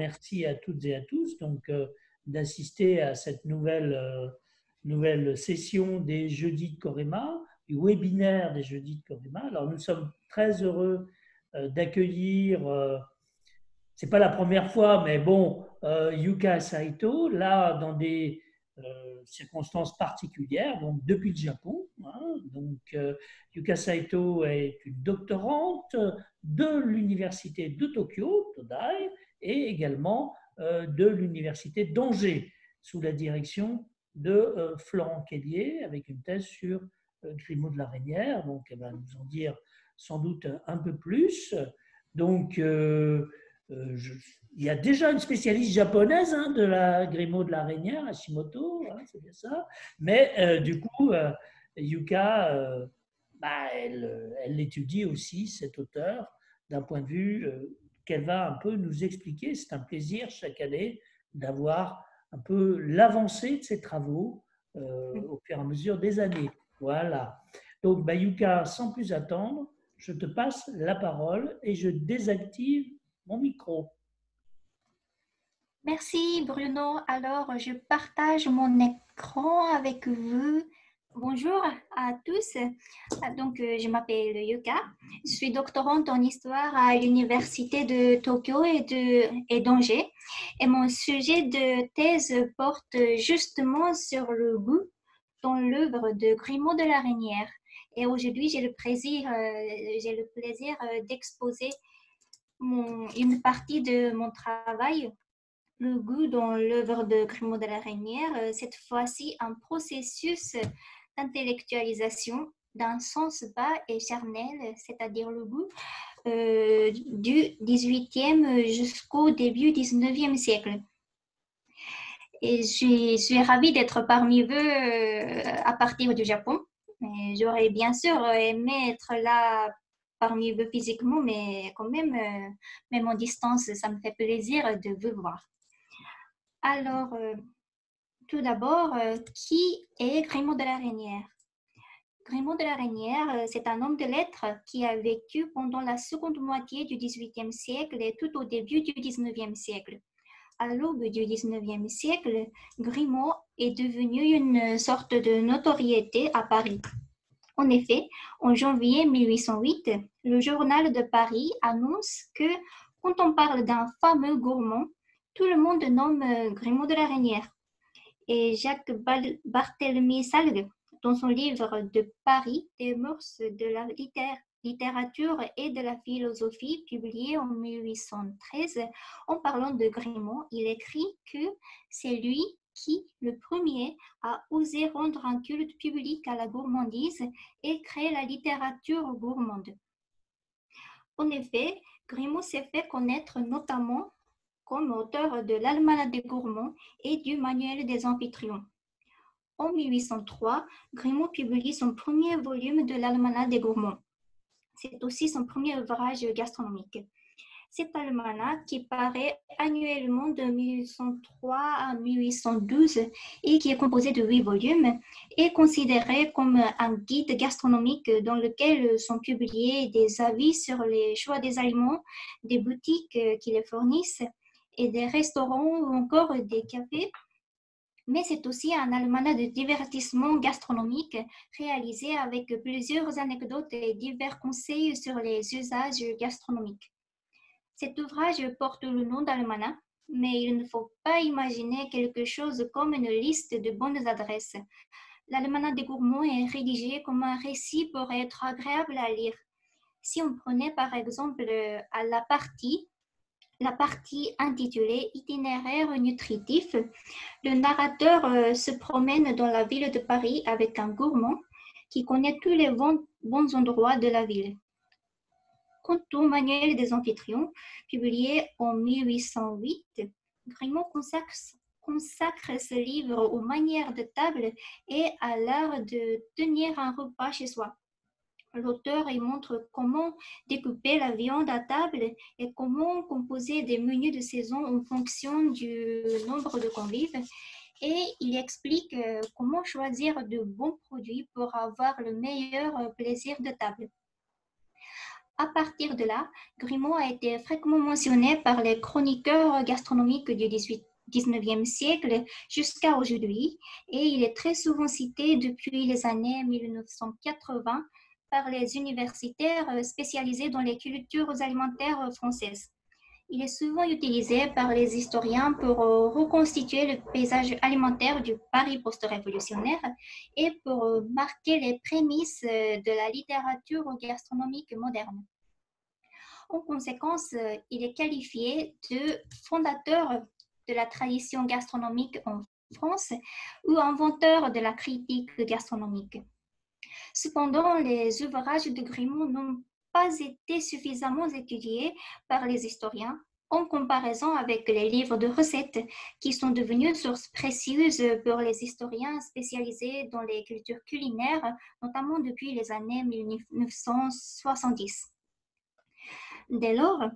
merci à toutes et à tous d'assister à cette nouvelle session des jeudis de Corema, du webinaire des jeudis de Corema. Alors, nous sommes très heureux d'accueillir, c'est pas la première fois, mais bon, Yuka Saito, là, dans des circonstances particulières, donc depuis le Japon. Hein, Yuka Saito est une doctorante de l'université de Tokyo, Todai, et également de l'université d'Angers, sous la direction de Florent Kellier, avec une thèse sur Grimaud de la Reynière. Donc, elle va nous en dire sans doute un peu plus. Donc, il y a déjà une spécialiste japonaise de la Grimaud de la Reynière, Hashimoto, c'est bien ça. Mais du coup, Yuka, elle étudie aussi cet auteur d'un point de vue qu'elle va un peu nous expliquer. C'est un plaisir chaque année d'avoir un peu l'avancée de ses travaux au fur et à mesure des années. Voilà. Donc, Yuka, sans plus attendre, je te passe la parole et je désactive mon micro. Merci Bruno. Alors, je partage mon écran avec vous. Bonjour à tous. Donc, je m'appelle Yuka. Je suis doctorante en histoire à l'université de Tokyo et d'Angers. Et mon sujet de thèse porte justement sur le goût dans l'œuvre de Grimaud de la Reynière. Et aujourd'hui, j'ai le plaisir d'exposer une partie de mon travail, le goût dans l'œuvre de Grimaud de la Reynière, cette fois-ci un processus d'intellectualisation d'un sens bas et charnel, c'est-à-dire le goût, du 18e jusqu'au début 19e siècle. Et je suis ravie d'être parmi vous à partir du Japon. J'aurais bien sûr aimé être là parmi vous physiquement, mais quand même, même en distance, ça me fait plaisir de vous voir. Alors, tout d'abord, qui est Grimaud de la Reynière? Grimaud de la Reynière, c'est un homme de lettres qui a vécu pendant la seconde moitié du XVIIIe siècle et tout au début du XIXe siècle. À l'aube du XIXe siècle, Grimaud est devenu une sorte de notoriété à Paris. En effet, en janvier 1808, le journal de Paris annonce que quand on parle d'un fameux gourmand, tout le monde nomme Grimaud de la Reynière. Et Jacques Barthélemy Salgue, dans son livre de Paris, des mœurs de la littérature et de la philosophie, publié en 1813, en parlant de Grimaud, il écrit que c'est lui qui, le premier, a osé rendre un culte public à la gourmandise et créer la littérature gourmande. En effet, Grimaud s'est fait connaître notamment comme auteur de l'Almanach des gourmands et du Manuel des amphitryon. En 1803, Grimaud publie son premier volume de l'Almanach des gourmands. C'est aussi son premier ouvrage gastronomique. Cet almanach, qui paraît annuellement de 1803 à 1812 et qui est composé de 8 volumes, est considéré comme un guide gastronomique dans lequel sont publiés des avis sur les choix des aliments, des boutiques qui les fournissent et des restaurants ou encore des cafés. Mais c'est aussi un almanach de divertissement gastronomique réalisé avec plusieurs anecdotes et divers conseils sur les usages gastronomiques. Cet ouvrage porte le nom d'almanach, mais il ne faut pas imaginer quelque chose comme une liste de bonnes adresses. L'almanach des gourmands est rédigé comme un récit pour être agréable à lire. Si on prenait par exemple la partie intitulée Itinéraire nutritif, le narrateur se promène dans la ville de Paris avec un gourmand qui connaît tous les bons endroits de la ville. Quant au Manuel des amphitryon, publié en 1808, Grimaud consacre ce livre aux manières de table et à l'art de tenir un repas chez soi. L'auteur y montre comment découper la viande à table et comment composer des menus de saison en fonction du nombre de convives. Et il explique comment choisir de bons produits pour avoir le meilleur plaisir de table. À partir de là, Grimaud a été fréquemment mentionné par les chroniqueurs gastronomiques du 19e siècle jusqu'à aujourd'hui, et il est très souvent cité depuis les années 1980 par les universitaires spécialisés dans les cultures alimentaires françaises. Il est souvent utilisé par les historiens pour reconstituer le paysage alimentaire du Paris post-révolutionnaire et pour marquer les prémices de la littérature gastronomique moderne. En conséquence, il est qualifié de fondateur de la tradition gastronomique en France ou inventeur de la critique gastronomique. Cependant, les ouvrages de Grimaud n'ont pas été suffisamment étudiés par les historiens en comparaison avec les livres de recettes qui sont devenus sources précieuses pour les historiens spécialisés dans les cultures culinaires, notamment depuis les années 1970. Dès lors,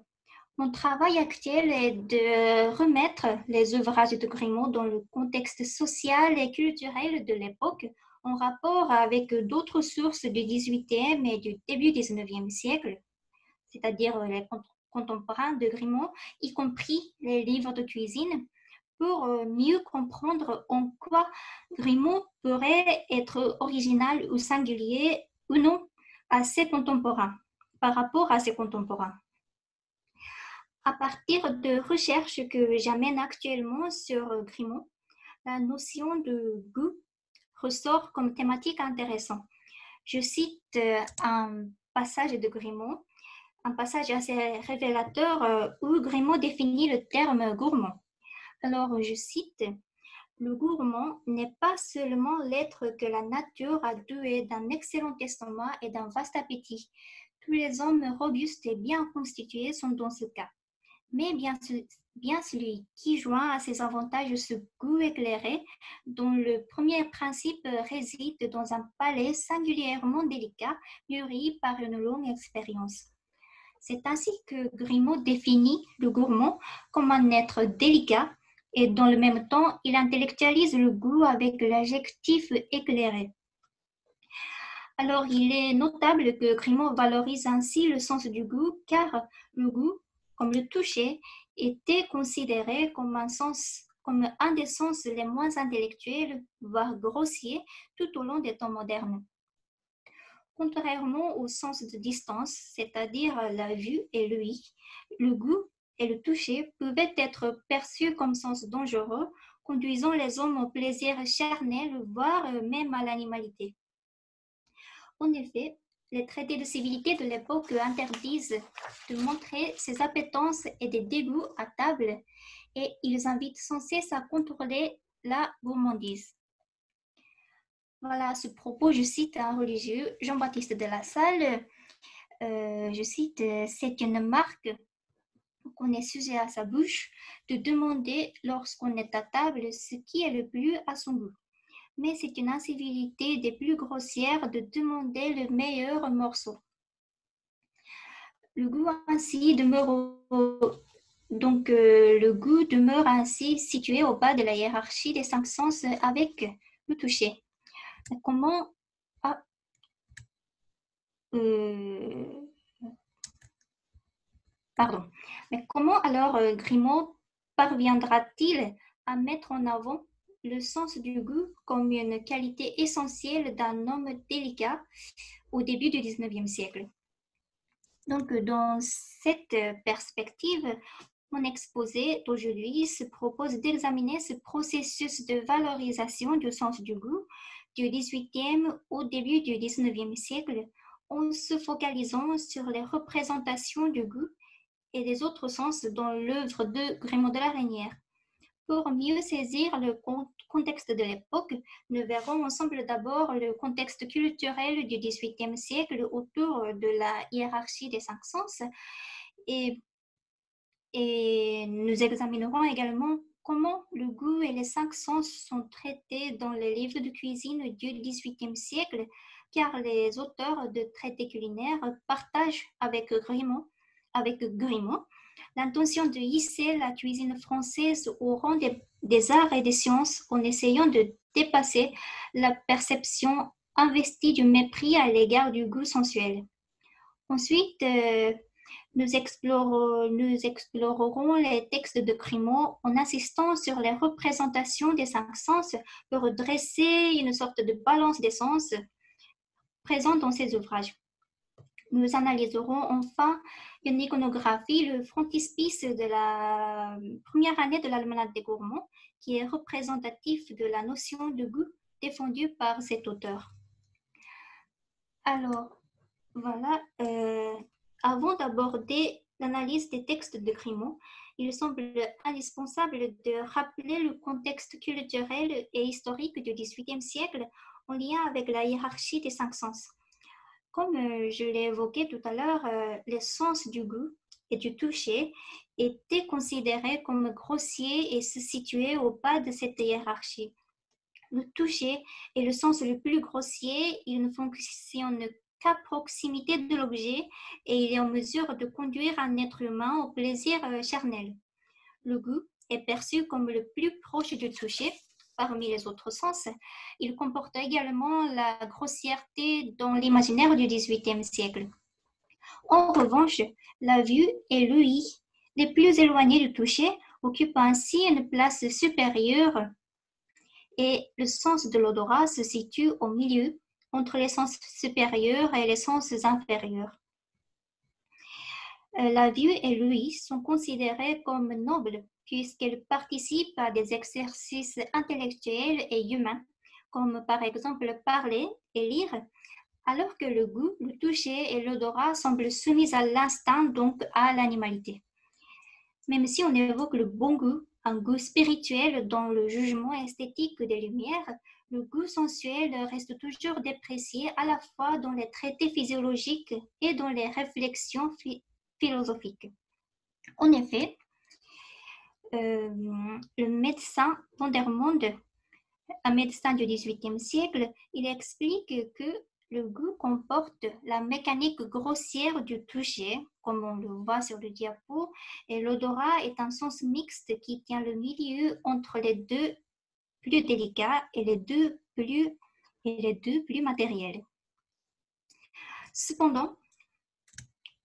mon travail actuel est de remettre les ouvrages de Grimaud dans le contexte social et culturel de l'époque, en rapport avec d'autres sources du XVIIIe et du début du XIXe siècle, c'est-à-dire les contemporains de Grimaud, y compris les livres de cuisine, pour mieux comprendre en quoi Grimaud pourrait être original ou singulier ou non à ses contemporains, par rapport à ses contemporains. À partir de recherches que j'amène actuellement sur Grimaud, la notion de goût ressort comme thématique intéressante. Je cite un passage de Grimaud, un passage assez révélateur où Grimaud définit le terme gourmand. Alors, je cite, le gourmand n'est pas seulement l'être que la nature a doué d'un excellent estomac et d'un vaste appétit. Tous les hommes robustes et bien constitués sont dans ce cas. Mais bien celui qui joint à ces avantages ce goût éclairé, dont le premier principe réside dans un palais singulièrement délicat, mûri par une longue expérience. C'est ainsi que Grimaud définit le gourmand comme un être délicat et dans le même temps, il intellectualise le goût avec l'adjectif éclairé. Alors, il est notable que Grimaud valorise ainsi le sens du goût, car le goût, comme le toucher, était considéré comme un des sens les moins intellectuels, voire grossiers, tout au long des temps modernes. Contrairement au sens de distance, c'est-à-dire la vue et l'ouïe, le goût et le toucher pouvaient être perçus comme sens dangereux, conduisant les hommes au plaisir charnel, voire même à l'animalité. En effet, les traités de civilité de l'époque interdisent de montrer ses appétences et des dégoûts à table et ils invitent sans cesse à contrôler la gourmandise. Voilà, à ce propos, je cite un religieux, Jean-Baptiste de La Salle, je cite, c'est une marque qu'on est sujet à sa bouche de demander lorsqu'on est à table ce qui est le plus à son goût. Mais c'est une incivilité des plus grossières de demander le meilleur morceau. Le goût ainsi demeure le goût demeure ainsi situé au bas de la hiérarchie des 5 sens avec le toucher. Comment Mais comment alors Grimaud parviendra-t-il à mettre en avant le sens du goût comme une qualité essentielle d'un homme délicat au début du XIXe siècle? Donc, dans cette perspective, mon exposé d'aujourd'hui se propose d'examiner ce processus de valorisation du sens du goût du XVIIIe au début du XIXe siècle en se focalisant sur les représentations du goût et des autres sens dans l'œuvre de Grimaud de la Reynière. Pour mieux saisir le contexte de l'époque, nous verrons ensemble d'abord le contexte culturel du XVIIIe siècle autour de la hiérarchie des 5 sens et nous examinerons également comment le goût et les 5 sens sont traités dans les livres de cuisine du XVIIIe siècle, car les auteurs de traités culinaires partagent avec Grimaud l'intention de hisser la cuisine française au rang des arts et des sciences en essayant de dépasser la perception investie du mépris à l'égard du goût sensuel. Ensuite, nous explorerons les textes de Grimaud en insistant sur les représentations des cinq sens pour dresser une sorte de balance des sens présente dans ces ouvrages. Nous analyserons enfin une iconographie, le frontispice de la première année de l'Almanach des gourmands, qui est représentatif de la notion de goût défendue par cet auteur. Alors, voilà. Avant d'aborder l'analyse des textes de Grimaud, il semble indispensable de rappeler le contexte culturel et historique du XVIIIe siècle en lien avec la hiérarchie des cinq sens. Comme je l'ai évoqué tout à l'heure, les sens du goût et du toucher étaient considérés comme grossiers et se situaient au bas de cette hiérarchie. Le toucher est le sens le plus grossier, il ne fonctionne qu'à proximité de l'objet et il est en mesure de conduire un être humain au plaisir charnel. Le goût est perçu comme le plus proche du toucher parmi les autres sens. Il comporte également la grossièreté dans l'imaginaire du XVIIIe siècle. En revanche, la vue et l'ouïe, les plus éloignés du toucher, occupent ainsi une place supérieure et le sens de l'odorat se situe au milieu entre les sens supérieurs et les sens inférieurs. La vue et l'ouïe sont considérées comme nobles puisqu'elles participent à des exercices intellectuels et humains, comme par exemple parler et lire, alors que le goût, le toucher et l'odorat semblent soumis à l'instinct, donc à l'animalité. Même si on évoque le bon goût, un goût spirituel dans le jugement esthétique des Lumières, le goût sensuel reste toujours déprécié à la fois dans les traités physiologiques et dans les réflexions philosophiques. En effet, le médecin Vandermonde, un médecin du XVIIIe siècle, il explique que le goût comporte la mécanique grossière du toucher, comme on le voit sur le diapo, et l'odorat est un sens mixte qui tient le milieu entre les deux plus délicats et les deux plus matériels. Cependant,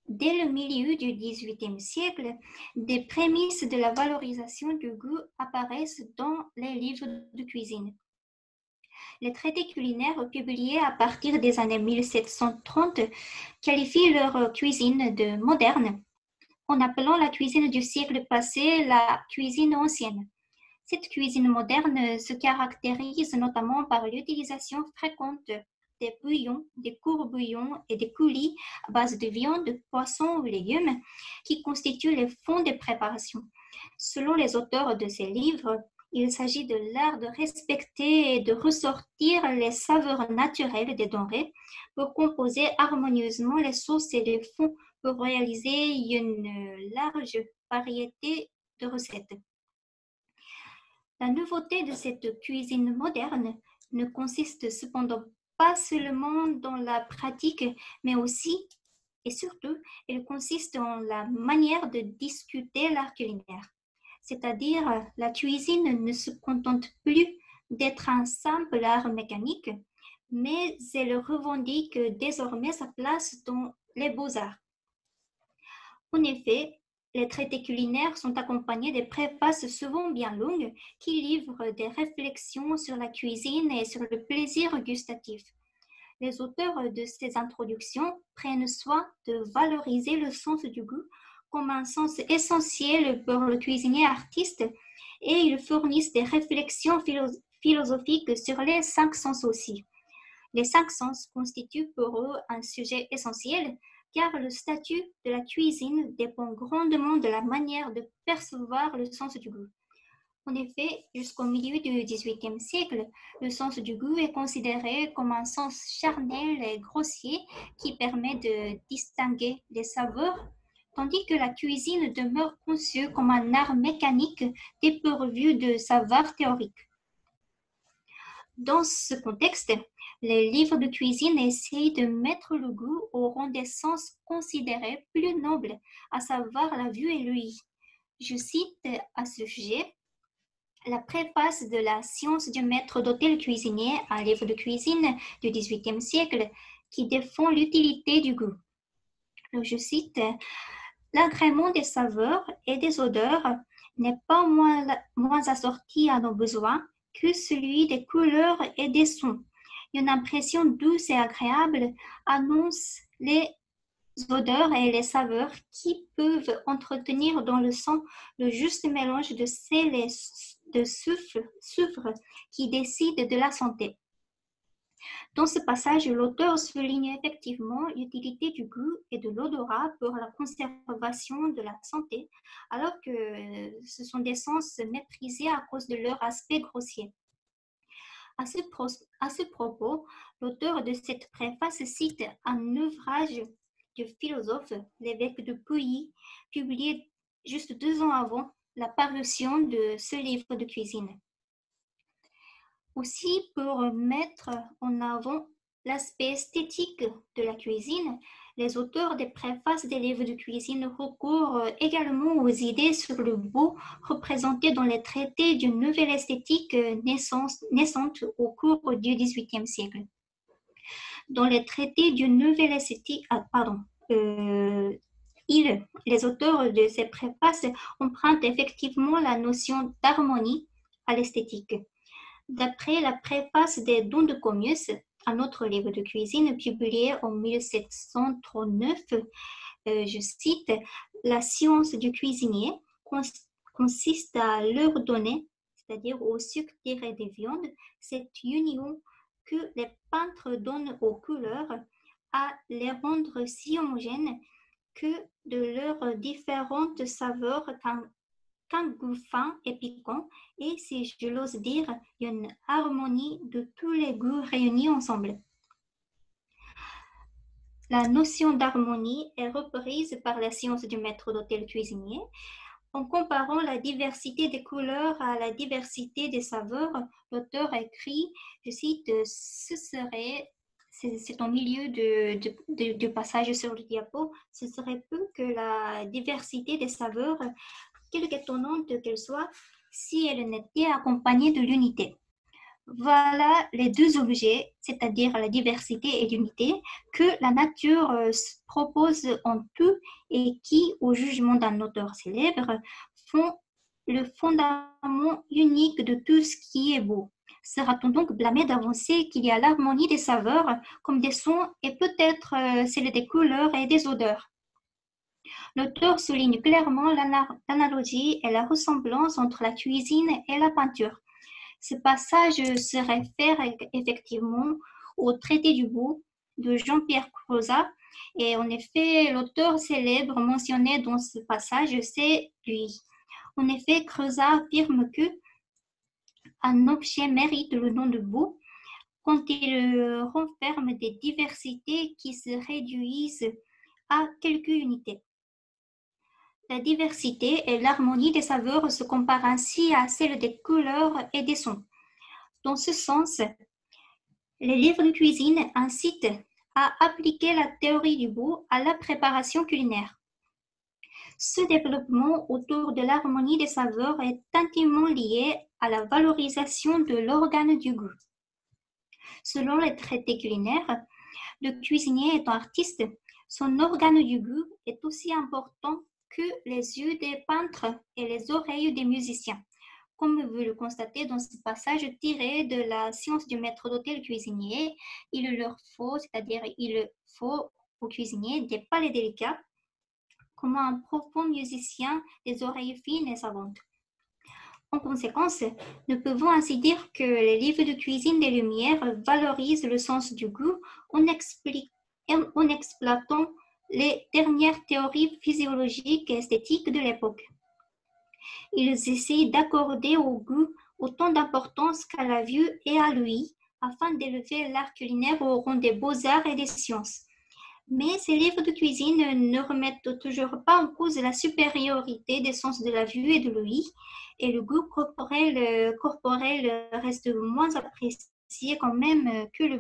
dès le milieu du XVIIIe siècle, des prémices de la valorisation du goût apparaissent dans les livres de cuisine. Les traités culinaires publiés à partir des années 1730 qualifient leur cuisine de moderne, en appelant la cuisine du siècle passé la cuisine ancienne. Cette cuisine moderne se caractérise notamment par l'utilisation fréquente des bouillons, des courts bouillons et des coulis à base de viande, poisson ou légumes qui constituent les fonds de préparation. Selon les auteurs de ces livres, il s'agit de l'art de respecter et de ressortir les saveurs naturelles des denrées pour composer harmonieusement les sauces et les fonds pour réaliser une large variété de recettes. La nouveauté de cette cuisine moderne ne consiste cependant pas seulement dans la pratique, mais aussi et surtout, elle consiste en la manière de discuter l'art culinaire. C'est-à-dire, la cuisine ne se contente plus d'être un simple art mécanique, mais elle revendique désormais sa place dans les beaux-arts. En effet, les traités culinaires sont accompagnés de préfaces souvent bien longues qui livrent des réflexions sur la cuisine et sur le plaisir gustatif. Les auteurs de ces introductions prennent soin de valoriser le sens du goût comme un sens essentiel pour le cuisinier artiste et ils fournissent des réflexions philosophiques sur les cinq sens aussi. Les cinq sens constituent pour eux un sujet essentiel car le statut de la cuisine dépend grandement de la manière de percevoir le sens du goût. En effet, jusqu'au milieu du XVIIIe siècle, le sens du goût est considéré comme un sens charnel et grossier qui permet de distinguer les saveurs, tandis que la cuisine demeure conçue comme un art mécanique dépourvu de savoir théorique. Dans ce contexte, les livres de cuisine essayent de mettre le goût au rang des sens considérés plus nobles, à savoir la vue et l'ouïe. Je cite à ce sujet la préface de la science du maître d'hôtel cuisinier, un livre de cuisine du XVIIIe siècle qui défend l'utilité du goût. Alors, je cite, l'agrément des saveurs et des odeurs n'est pas moins assorti à nos besoins que celui des couleurs et des sons. Une impression douce et agréable annonce les odeurs et les saveurs qui peuvent entretenir dans le sang le juste mélange de sel et de soufre qui décide de la santé. Dans ce passage, l'auteur souligne effectivement l'utilité du goût et de l'odorat pour la conservation de la santé, alors que ce sont des sens méprisés à cause de leur aspect grossier. À ce propos, l'auteur de cette préface cite un ouvrage du philosophe, l'évêque de Pouilly, publié juste 2 ans avant la parution de ce livre de cuisine. Aussi, pour mettre en avant l'aspect esthétique de la cuisine, les auteurs des préfaces des livres de cuisine recourent également aux idées sur le beau représentées dans les traités d'une nouvelle esthétique naissante au cours du XVIIIe siècle. Dans les traités d'une nouvelle esthétique, les auteurs de ces préfaces empruntent effectivement la notion d'harmonie à l'esthétique. D'après la préface des Dons de Commius, un autre livre de cuisine publié en 1739, je cite, la science du cuisinier consiste à leur donner, c'est-à-dire au sucre tiré des viandes, cette union que les peintres donnent aux couleurs, à les rendre si homogènes que de leurs différentes saveurs qu'un goût fin et piquant, et si je l'ose dire, une harmonie de tous les goûts réunis ensemble. La notion d'harmonie est reprise par la science du maître d'hôtel cuisinier. En comparant la diversité des couleurs à la diversité des saveurs, l'auteur écrit, je cite, c'est au milieu du passage sur le diapo, ce serait peu que la diversité des saveurs, quelque étonnante qu'elle soit, si elle n'était accompagnée de l'unité. Voilà les deux objets, c'est-à-dire la diversité et l'unité, que la nature propose en tout et qui, au jugement d'un auteur célèbre, font le fondament unique de tout ce qui est beau. Sera-t-on donc blâmé d'avancer qu'il y a l'harmonie des saveurs comme des sons et peut-être celle des couleurs et des odeurs? L'auteur souligne clairement l'analogie et la ressemblance entre la cuisine et la peinture. Ce passage se réfère effectivement au traité du goût de Jean-Pierre Crozat et en effet, l'auteur célèbre mentionné dans ce passage, c'est lui. En effet, Crozat affirme que un objet mérite le nom de beau quand il renferme des diversités qui se réduisent à quelques unités. La diversité et l'harmonie des saveurs se comparent ainsi à celle des couleurs et des sons. Dans ce sens, les livres de cuisine incitent à appliquer la théorie du goût à la préparation culinaire. Ce développement autour de l'harmonie des saveurs est intimement lié à la valorisation de l'organe du goût. Selon les traités culinaires, le cuisinier étant artiste, son organe du goût est aussi important que les yeux des peintres et les oreilles des musiciens, comme vous le constatez dans ce passage tiré de la science du maître d'hôtel cuisinier. Il faut au cuisinier des palais délicats, comme un profond musicien des oreilles fines et savantes. En conséquence, nous pouvons ainsi dire que les livres de cuisine des Lumières valorisent le sens du goût en exploitant les dernières théories physiologiques et esthétiques de l'époque. Ils essaient d'accorder au goût autant d'importance qu'à la vue et à l'ouïe, afin d'élever l'art culinaire au rang des beaux-arts et des sciences. Mais ces livres de cuisine ne remettent toujours pas en cause la supériorité des sens de la vue et de l'ouïe, et le goût corporel reste moins apprécié quand même que le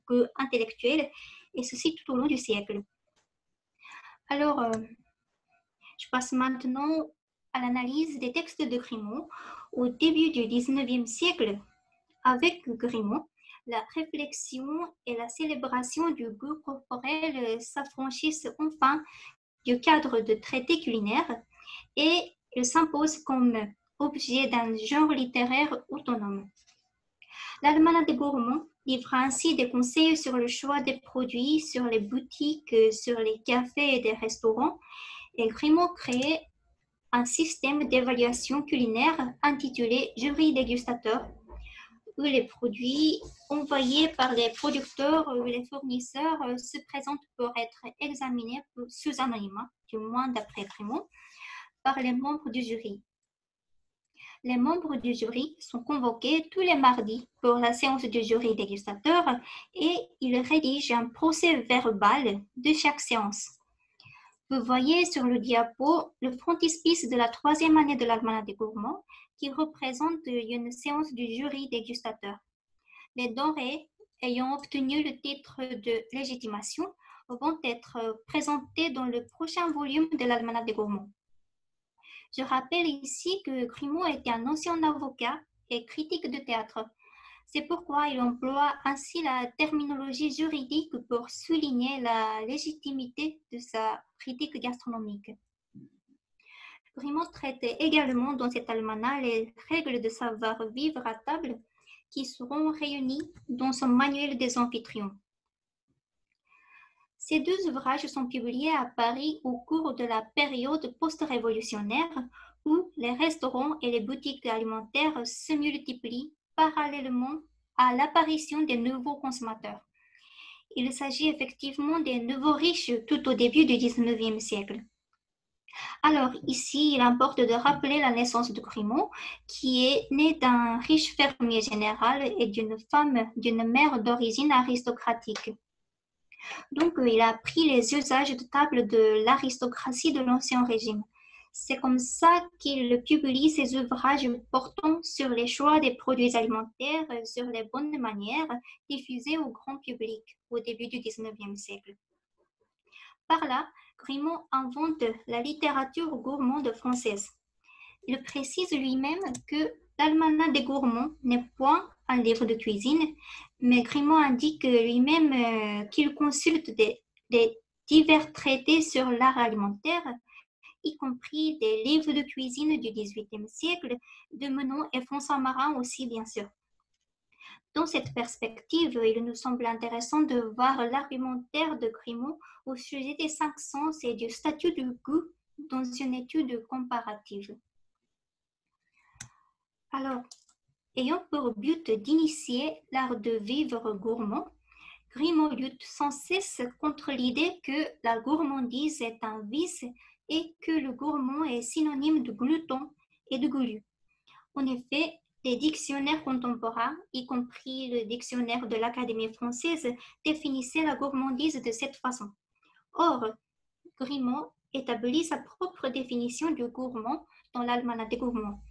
goût intellectuel, et ceci tout au long du siècle. Alors, je passe maintenant à l'analyse des textes de Grimont. Au début du XIXe siècle, avec Grimont, la réflexion et la célébration du goût corporel s'affranchissent enfin du cadre de traité culinaire et s'imposent comme objet d'un genre littéraire autonome. L'Almanach des gourmands livre ainsi des conseils sur le choix des produits, sur les boutiques, sur les cafés et des restaurants, et Grimaud crée un système d'évaluation culinaire intitulé Jury dégustateur, où les produits envoyés par les producteurs ou les fournisseurs se présentent pour être examinés sous anonymat, du moins d'après Grimaud, par les membres du jury. Les membres du jury sont convoqués tous les mardis pour la séance du jury dégustateur et ils rédigent un procès-verbal de chaque séance. Vous voyez sur le diapo le frontispice de la 3e année de l'Almanach des gourmands qui représente une séance du jury dégustateur. Les denrées ayant obtenu le titre de légitimation vont être présentées dans le prochain volume de l'Almanach des gourmands. Je rappelle ici que Grimaud était un ancien avocat et critique de théâtre. C'est pourquoi il emploie ainsi la terminologie juridique pour souligner la légitimité de sa critique gastronomique. Grimaud traite également dans cet almanach les règles de savoir-vivre à table qui seront réunies dans son manuel des amphitryon. Ces 2 ouvrages sont publiés à Paris au cours de la période post-révolutionnaire où les restaurants et les boutiques alimentaires se multiplient parallèlement à l'apparition des nouveaux consommateurs. Il s'agit effectivement des nouveaux riches tout au début du XIXe siècle. Alors ici, il importe de rappeler la naissance de Grimaud, qui est né d'un riche fermier général et d'une mère d'origine aristocratique. Donc, il a appris les usages de table de l'aristocratie de l'Ancien Régime. C'est comme ça qu'il publie ses ouvrages portant sur les choix des produits alimentaires, sur les bonnes manières, diffusés au grand public au début du XIXe siècle. Par là, Grimaud invente la littérature gourmande française. Il précise lui-même que l'Almanach des gourmands n'est point un livre de cuisine, mais Grimaud indique lui-même qu'il consulte des divers traités sur l'art alimentaire, y compris des livres de cuisine du XVIIIe siècle, de Menon et François Marin aussi, bien sûr. Dans cette perspective, il nous semble intéressant de voir l'argumentaire de Grimaud au sujet des 5 sens et du statut du goût dans une étude comparative. Alors, ayant pour but d'initier l'art de vivre gourmand, Grimaud lutte sans cesse contre l'idée que la gourmandise est un vice et que le gourmand est synonyme de glouton et de goulu. En effet, les dictionnaires contemporains, y compris le dictionnaire de l'Académie française, définissaient la gourmandise de cette façon. Or, Grimaud établit sa propre définition du gourmand dans l'Almanach des gourmands.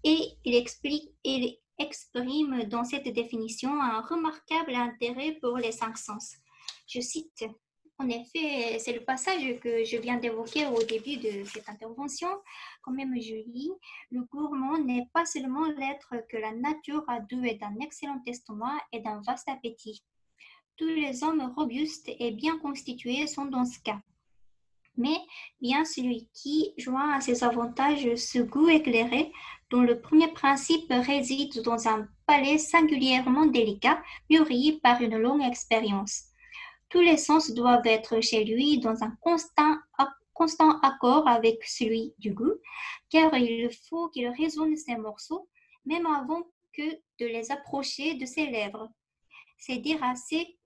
Et il exprime dans cette définition un remarquable intérêt pour les 5 sens. Je cite, en effet, c'est le passage que je viens d'évoquer au début de cette intervention. Quand même, je lis, le gourmand n'est pas seulement l'être que la nature a doué d'un excellent estomac et d'un vaste appétit. Tous les hommes robustes et bien constitués sont dans ce cas. Mais bien celui qui, joint à ses avantages ce goût éclairé, dont le premier principe réside dans un palais singulièrement délicat, mûri par une longue expérience. Tous les sens doivent être chez lui dans un constant accord avec celui du goût, car il faut qu'il raisonne ses morceaux, même avant que de les approcher de ses lèvres. C'est dire assez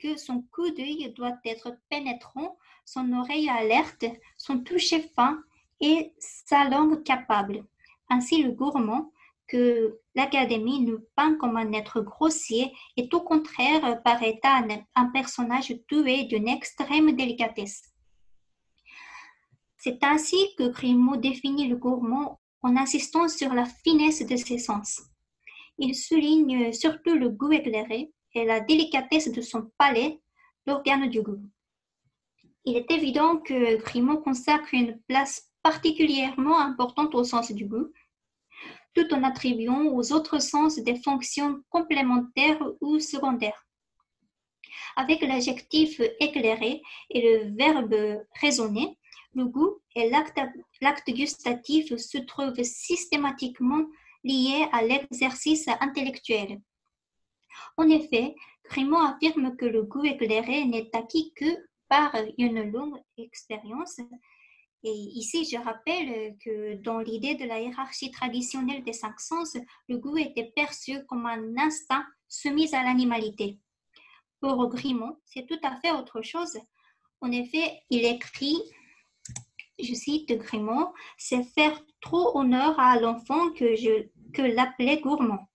que son coup d'œil doit être pénétrant, son oreille alerte, son toucher fin et sa langue capable. Ainsi le gourmand, que l'Académie nous peint comme un être grossier, est au contraire par état un personnage doué d'une extrême délicatesse. C'est ainsi que Grimaud définit le gourmand en insistant sur la finesse de ses sens. Il souligne surtout le goût éclairé et la délicatesse de son palais, l'organe du goût. Il est évident que Grimaud consacre une place particulièrement importante au sens du goût. tout en attribuant aux autres sens des fonctions complémentaires ou secondaires. Avec l'adjectif éclairé et le verbe raisonner, le goût et l'acte gustatif se trouvent systématiquement liés à l'exercice intellectuel. En effet, Grimaud affirme que le goût éclairé n'est acquis que par une longue expérience. Et ici, je rappelle que dans l'idée de la hiérarchie traditionnelle des cinq sens, le goût était perçu comme un instinct soumis à l'animalité. Pour Grimaud, c'est tout à fait autre chose. En effet, il écrit, je cite Grimaud, « C'est faire trop honneur à l'enfant que l'appeler gourmand.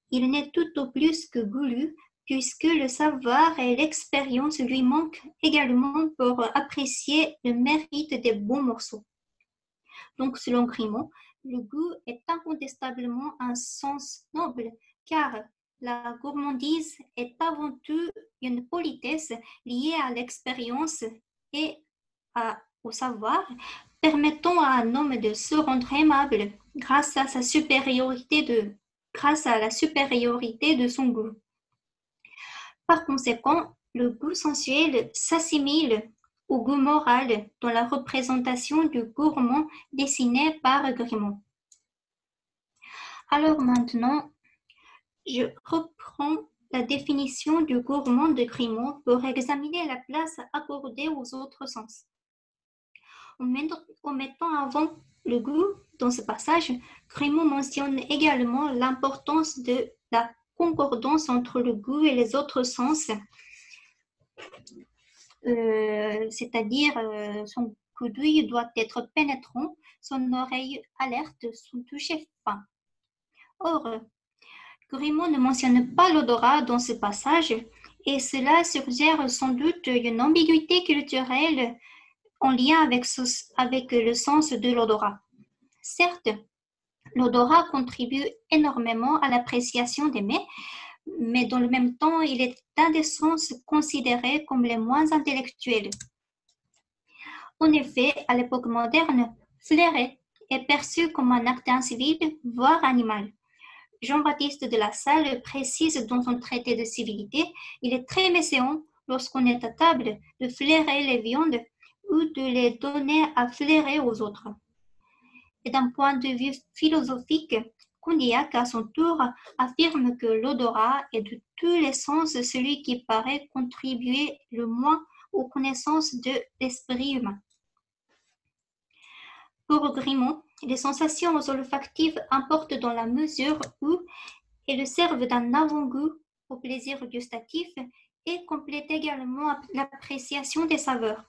Il n'est tout au plus que goulu, puisque le savoir et l'expérience lui manquent également pour apprécier le mérite des bons morceaux. » Donc, selon Grimaud, le goût est incontestablement un sens noble, car la gourmandise est avant tout une politesse liée à l'expérience et au savoir, permettant à un homme de se rendre aimable grâce à la supériorité de son goût. Par conséquent, le goût sensuel s'assimile au goût moral dans la représentation du gourmand dessinée par Grimaud. Alors maintenant, je reprends la définition du gourmand de Grimaud pour examiner la place accordée aux autres sens. En mettant avant le goût dans ce passage, Grimaud mentionne également l'importance de la concordance entre le goût et les autres sens, c'est-à-dire son coup d'œil doit être pénétrant, son oreille alerte, son toucher fin. Or, Grimaud ne mentionne pas l'odorat dans ce passage et cela suggère sans doute une ambiguïté culturelle en lien avec le sens de l'odorat. Certes, l'odorat contribue énormément à l'appréciation des mets, mais dans le même temps, il est un des sens considérés comme les moins intellectuels. En effet, à l'époque moderne, flairer est perçu comme un acte incivil, voire animal. Jean-Baptiste de La Salle précise dans son traité de civilité, il est très méséant lorsqu'on est à table de flairer les viandes ou de les donner à flairer aux autres. Et d'un point de vue philosophique, Condillac, à son tour, affirme que l'odorat est de tous les sens celui qui paraît contribuer le moins aux connaissances de l'esprit humain. Pour Grimaud, les sensations olfactives importent dans la mesure où elles servent d'un avant-goût au plaisir gustatif et complètent également l'appréciation des saveurs.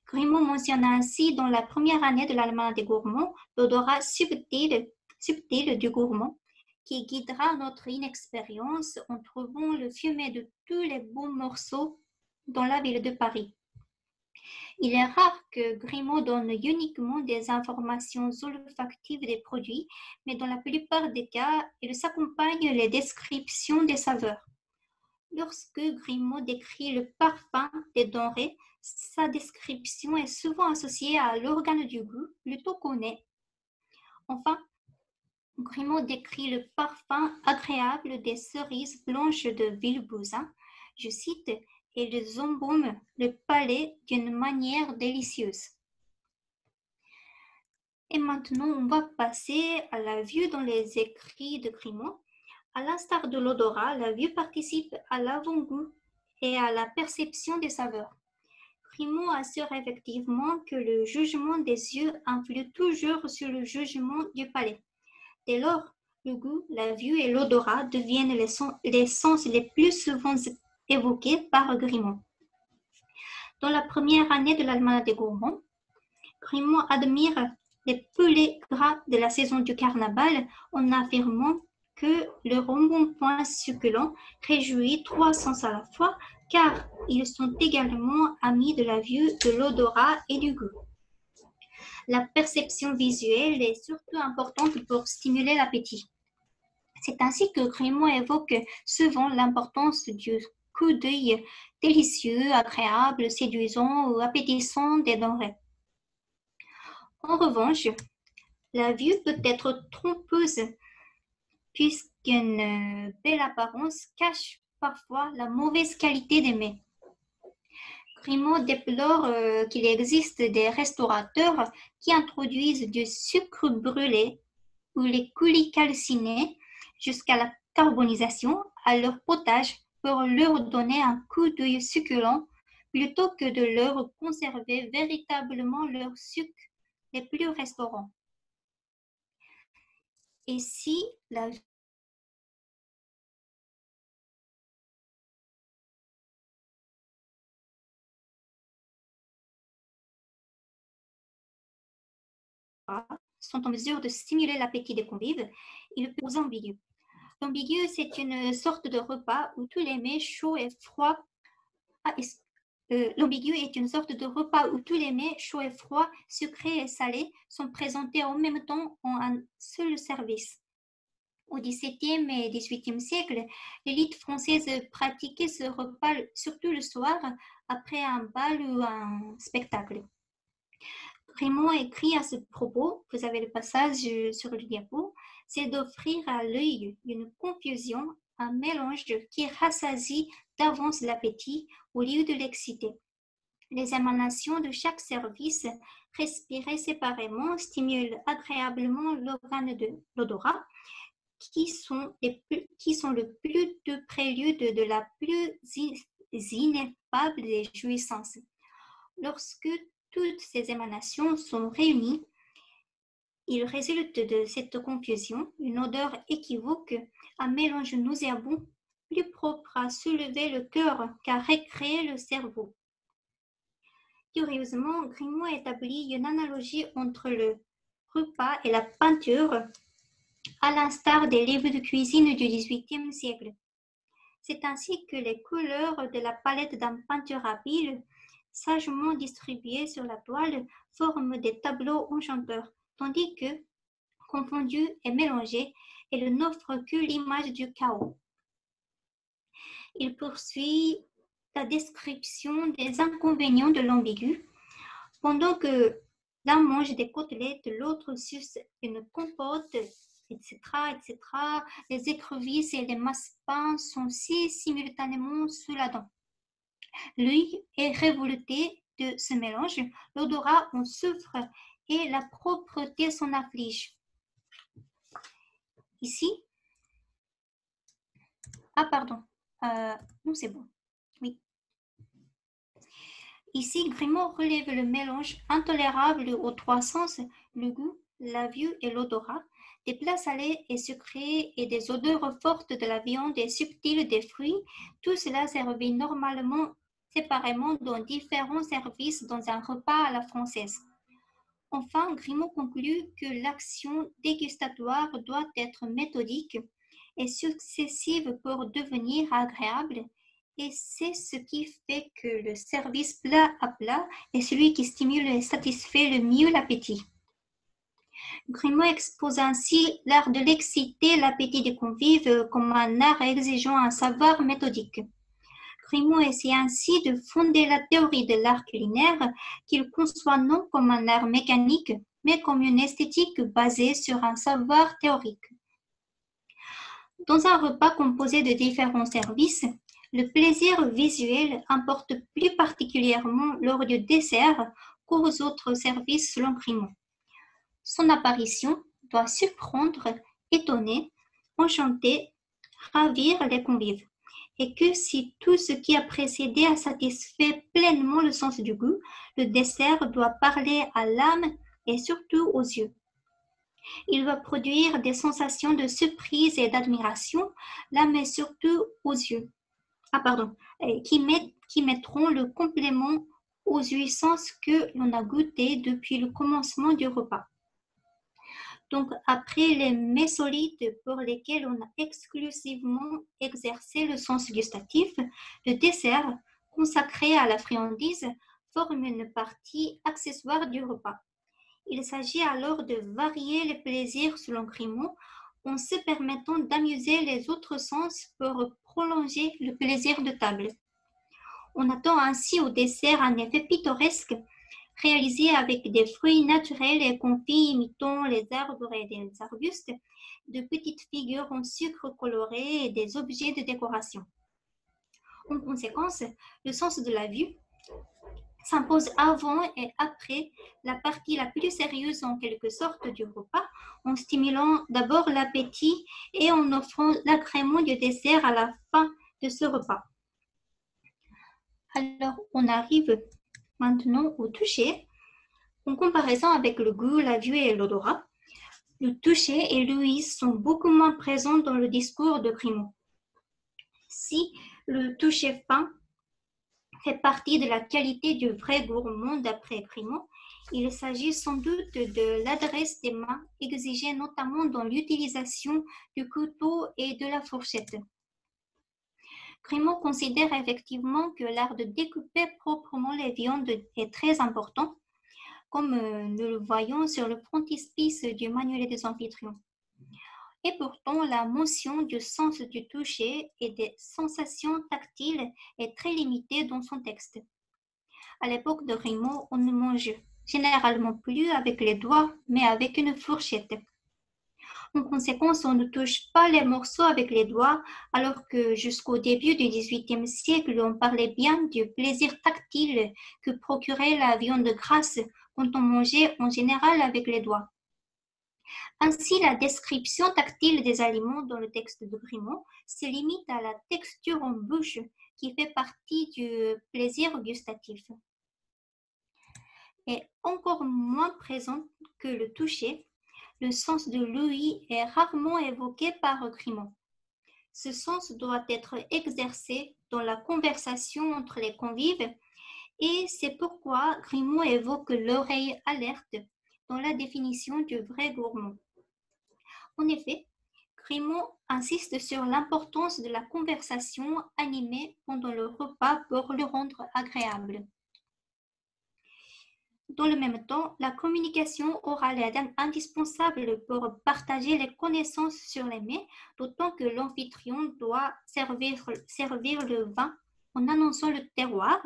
Grimaud mentionne ainsi dans la première année de l'Allemagne des gourmands l'odorat subtil du gourmand qui guidera notre inexpérience en trouvant le fumet de tous les beaux morceaux dans la ville de Paris. Il est rare que Grimaud donne uniquement des informations olfactives des produits, mais dans la plupart des cas, il s'accompagne les descriptions des saveurs. Lorsque Grimaud décrit le parfum des denrées, sa description est souvent associée à l'organe du goût plutôt qu'au nez. Enfin, Grimaud décrit le parfum agréable des cerises blanches de Villebousin, je cite, et les embaument le palais d'une manière délicieuse. Et maintenant, on va passer à la vue dans les écrits de Grimaud. À l'instar de l'odorat, la vue participe à l'avant-goût et à la perception des saveurs. Grimaud assure effectivement que le jugement des yeux influe toujours sur le jugement du palais. Dès lors, le goût, la vue et l'odorat deviennent les sens les plus souvent évoqués par Grimaud. Dans la première année de l'Almanach des gourmands, Grimaud admire les poulets gras de la saison du carnaval en affirmant que le embonpoint succulent réjouit trois sens à la fois car ils sont également amis de la vue, de l'odorat et du goût. La perception visuelle est surtout importante pour stimuler l'appétit. C'est ainsi que Grimaud évoque souvent l'importance du coup d'œil délicieux, agréable, séduisant ou appétissant des denrées. En revanche, La vue peut être trompeuse, puisqu'une belle apparence cache parfois la mauvaise qualité des mets. Grimaud déplore qu'il existe des restaurateurs qui introduisent du sucre brûlé ou les coulis calcinés jusqu'à la carbonisation à leur potage pour leur donner un coup d'œil succulent plutôt que de leur conserver véritablement leur sucre les plus restaurants. Et si la sont en mesure de stimuler l'appétit des convives, il peut être ambigu. L'ambigu, c'est une sorte de repas où tous les mets chauds et froids. L'ambigu est une sorte de repas où tous les mets chauds et froids, sucrés et salés, sont présentés en même temps en un seul service. Au XVIIe et XVIIIe siècle, l'élite française pratiquait ce repas surtout le soir, après un bal ou un spectacle. Raymond écrit à ce propos, vous avez le passage sur le diapo, c'est d'offrir à l'œil une confusion, un mélange qui rassasie d'avance l'appétit au lieu de l'exciter. Les émanations de chaque service, respirées séparément, stimulent agréablement l'organe de l'odorat, qui sont le plus de prélude de la plus ineffable des jouissances. Lorsque toutes ces émanations sont réunies, il résulte de cette confusion une odeur équivoque, un mélange nauséabond, plus propre à soulever le cœur qu'à récréer le cerveau. Curieusement, Grimaud établit une analogie entre le repas et la peinture, à l'instar des livres de cuisine du XVIIIe siècle. C'est ainsi que les couleurs de la palette d'un peintre habile, sagement distribuées sur la toile, forment des tableaux enchanteurs, tandis que, confondus et mélangés, elles n'offrent que l'image du chaos. Il poursuit la description des inconvénients de l'ambigu, pendant que l'un mange des côtelettes, l'autre suce une compote, etc., etc. Les écrevisses et les massepains sont si simultanément sous la dent. L'œil est révolté de ce mélange, l'odorat en souffre et la propreté s'en afflige. Ici, non c'est bon, oui. Ici, Grimaud relève le mélange intolérable aux trois sens, le goût, la vue et l'odorat, des plats salés et sucrés et des odeurs fortes de la viande et subtiles des fruits, tout cela servi normalement séparément dans différents services dans un repas à la française. Enfin, Grimaud conclut que l'action dégustatoire doit être méthodique et successive pour devenir agréable, et c'est ce qui fait que le service plat à plat est celui qui stimule et satisfait le mieux l'appétit. Grimaud expose ainsi l'art de l'exciter l'appétit des convives comme un art exigeant un savoir méthodique. Grimaud essaie ainsi de fonder la théorie de l'art culinaire qu'il conçoit non comme un art mécanique, mais comme une esthétique basée sur un savoir théorique. Dans un repas composé de différents services, le plaisir visuel importe plus particulièrement lors du dessert qu'aux autres services selon Grimaud. Son apparition doit surprendre, étonner, enchanter, ravir les convives, et que si tout ce qui a précédé a satisfait pleinement le sens du goût, le dessert doit parler à l'âme et surtout aux yeux. Il va produire des sensations de surprise et d'admiration, l'âme et surtout aux yeux. Qui mettront le complément aux jouissances que l'on a goûtées depuis le commencement du repas. Donc, après les mets solides pour lesquels on a exclusivement exercé le sens gustatif, le dessert, consacré à la friandise, forme une partie accessoire du repas. Il s'agit alors de varier les plaisirs selon Grimaud en se permettant d'amuser les autres sens pour prolonger le plaisir de table. On attend ainsi au dessert un effet pittoresque, réalisés avec des fruits naturels et confits imitant les arbres et des arbustes, de petites figures en sucre coloré et des objets de décoration. En conséquence, le sens de la vue s'impose avant et après la partie la plus sérieuse en quelque sorte du repas, en stimulant d'abord l'appétit et en offrant l'agrément du dessert à la fin de ce repas. Alors, on arrive maintenant au toucher. En comparaison avec le goût, la vue et l'odorat, le toucher et l'ouïe sont beaucoup moins présents dans le discours de Grimaud. Si le toucher fin fait partie de la qualité du vrai gourmand d'après Grimaud, il s'agit sans doute de l'adresse des mains exigée notamment dans l'utilisation du couteau et de la fourchette. Grimaud considère effectivement que l'art de découper proprement les viandes est très important, comme nous le voyons sur le frontispice du manuel des amphitryon. Et pourtant, la mention du sens du toucher et des sensations tactiles est très limitée dans son texte. À l'époque de Grimaud, on ne mange généralement plus avec les doigts, mais avec une fourchette. En conséquence, on ne touche pas les morceaux avec les doigts, alors que jusqu'au début du XVIIIe siècle, on parlait bien du plaisir tactile que procurait la viande grasse quand on mangeait en général avec les doigts. Ainsi, la description tactile des aliments dans le texte de Grimaud se limite à la texture en bouche qui fait partie du plaisir gustatif. Et encore moins présent que le toucher, le sens de l'ouïe est rarement évoqué par Grimaud. Ce sens doit être exercé dans la conversation entre les convives et c'est pourquoi Grimaud évoque l'oreille alerte dans la définition du vrai gourmand. En effet, Grimaud insiste sur l'importance de la conversation animée pendant le repas pour le rendre agréable. Dans le même temps, la communication orale est indispensable pour partager les connaissances sur les mets, d'autant que l'amphitryon doit servir le vin en annonçant le terroir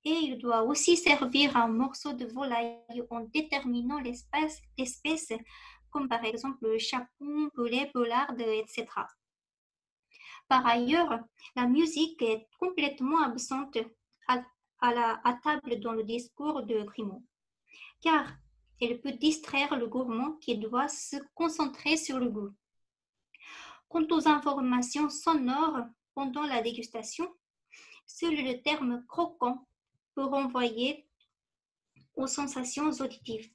et il doit aussi servir un morceau de volaille en déterminant l'espèce, comme par exemple le chapon, poulet, poularde, etc. Par ailleurs, la musique est complètement absente à table dans le discours de Grimaud, car elle peut distraire le gourmand qui doit se concentrer sur le goût. Quant aux informations sonores pendant la dégustation, seul le terme croquant peut renvoyer aux sensations auditives.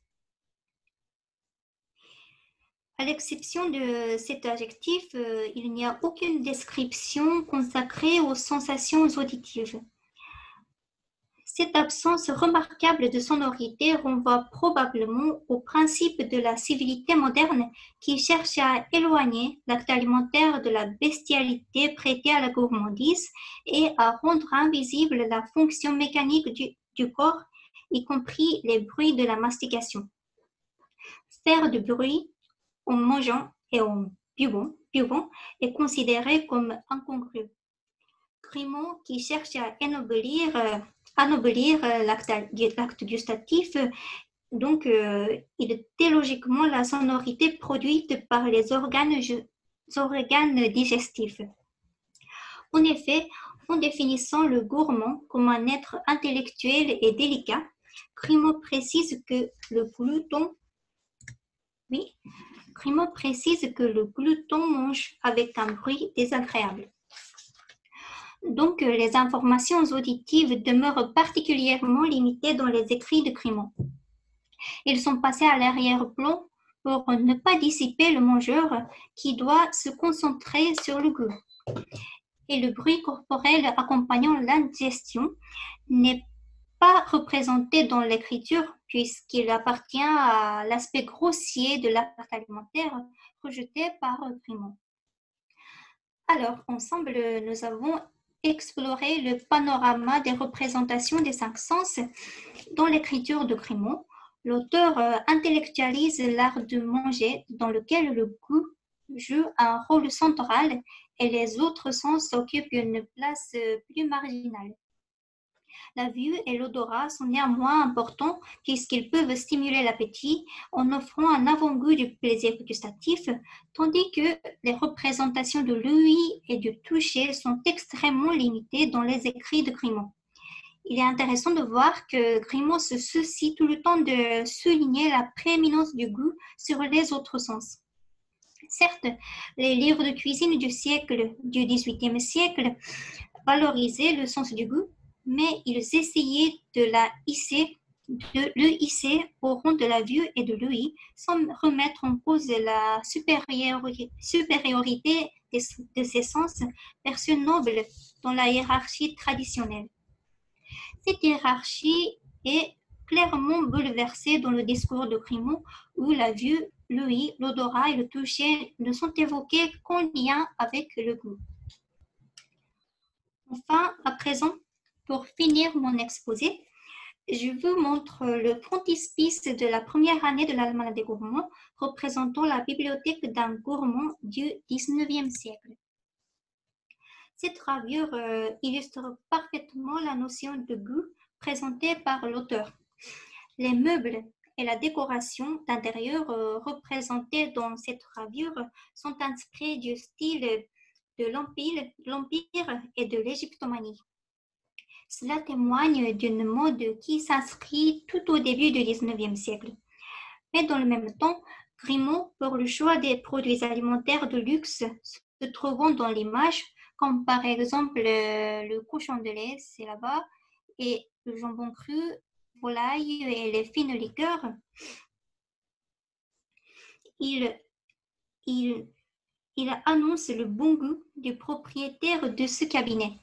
À l'exception de cet adjectif, il n'y a aucune description consacrée aux sensations auditives. Cette absence remarquable de sonorité renvoie probablement au principe de la civilité moderne qui cherche à éloigner l'acte alimentaire de la bestialité prêtée à la gourmandise et à rendre invisible la fonction mécanique du corps, y compris les bruits de la mastication. Faire du bruit en mangeant et en buvant est considéré comme incongru. Grimaud, qui cherche à ennoblir l'acte gustatif, donc il délogiquement la sonorité produite par les organes digestifs. En effet, en définissant le gourmand comme un être intellectuel et délicat, Grimaud précise que le glouton mange avec un bruit désagréable. Donc, les informations auditives demeurent particulièrement limitées dans les écrits de Grimaud. Ils sont passés à l'arrière-plan pour ne pas dissiper le mangeur qui doit se concentrer sur le goût. Et le bruit corporel accompagnant l'indigestion n'est pas représenté dans l'écriture puisqu'il appartient à l'aspect grossier de l'acte alimentaire rejeté par Grimaud. Alors, ensemble, nous avons exploré le panorama des représentations des 5 sens dans l'écriture de Grimaud. L'auteur intellectualise l'art de manger dans lequel le goût joue un rôle central et les autres sens occupent une place plus marginale. La vue et l'odorat sont néanmoins importants puisqu'ils peuvent stimuler l'appétit en offrant un avant-goût du plaisir gustatif, tandis que les représentations de l'ouïe et du toucher sont extrêmement limitées dans les écrits de Grimaud. Il est intéressant de voir que Grimaud se soucie tout le temps de souligner la prééminence du goût sur les autres sens. Certes, les livres de cuisine du XVIIIe siècle valorisaient le sens du goût, mais ils essayaient de le hisser au rang de la vue et de l'ouïe sans remettre en cause la supériorité de ces sens perçus nobles dans la hiérarchie traditionnelle. Cette hiérarchie est clairement bouleversée dans le discours de Grimaud, où la vue, l'ouïe, l'odorat et le toucher ne sont évoqués qu'en lien avec le goût. Enfin, à présent, pour finir mon exposé, je vous montre le frontispice de la première année de l'Almanach des gourmands, représentant la bibliothèque d'un gourmand du XIXe siècle. Cette gravure illustre parfaitement la notion de goût présentée par l'auteur. Les meubles et la décoration d'intérieur représentés dans cette gravure sont inspirés du style de l'Empire et de l'égyptomanie. Cela témoigne d'une mode qui s'inscrit tout au début du XIXe siècle. Mais dans le même temps, Grimaud, pour le choix des produits alimentaires de luxe se trouvant dans l'image, comme par exemple le cochon de lait, c'est là-bas, et le jambon cru, volaille et les fines liqueurs, il annonce le bon goût du propriétaire de ce cabinet.